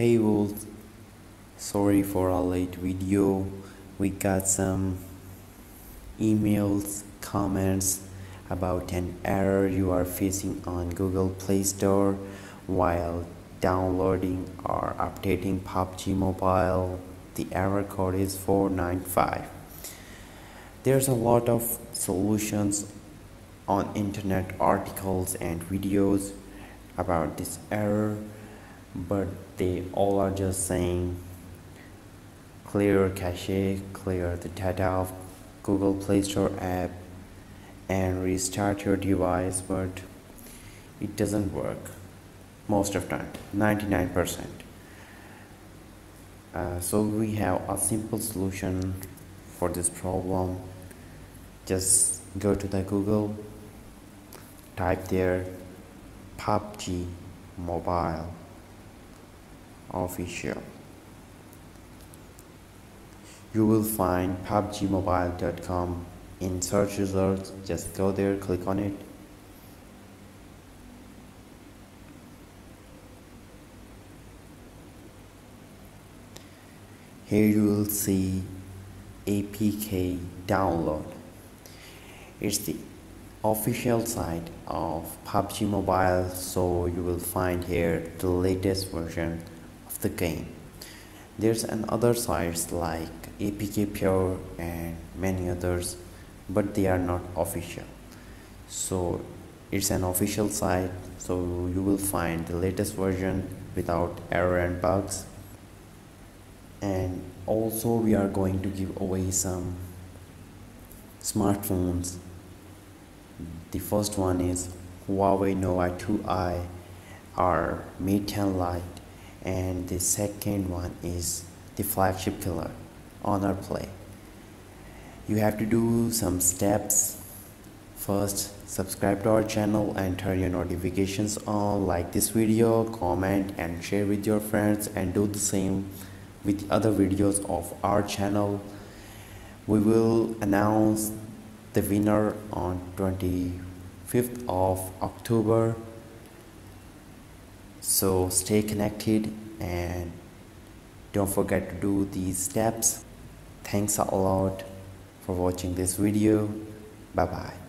Hey Wolf, sorry for a late video. We got some emails, comments about an error you are facing on Google Play Store while downloading or updating PUBG Mobile. The error code is 495. There's a lot of solutions on internet articles and videos about this error, but they all are just saying clear cache, clear the data of Google Play Store app and restart your device, but it doesn't work most of the time, 99%. So we have a simple solution for this problem. Just go to the Google, type there PUBG Mobile official. You will find pubgmobile.com in search results. Just go there, click on it. Here you will see APK download. It's the official site of PUBG Mobile, so you will find here the latest version of the game. There's another sites like APK Pure and many others, but they are not official. So it's an official site, so you will find the latest version without error and bugs. And also we are going to give away some smartphones. The first one is Huawei Nova 2i or Mate 10 Lite, and the second one is the flagship killer Honor Play. You have to do some steps. First, subscribe to our channel and turn your notifications on, like this video, comment and share with your friends, and do the same with other videos of our channel. We will announce the winner on 25th of October. So stay connected and don't forget to do these steps. Thanks a lot for watching this video. Bye bye.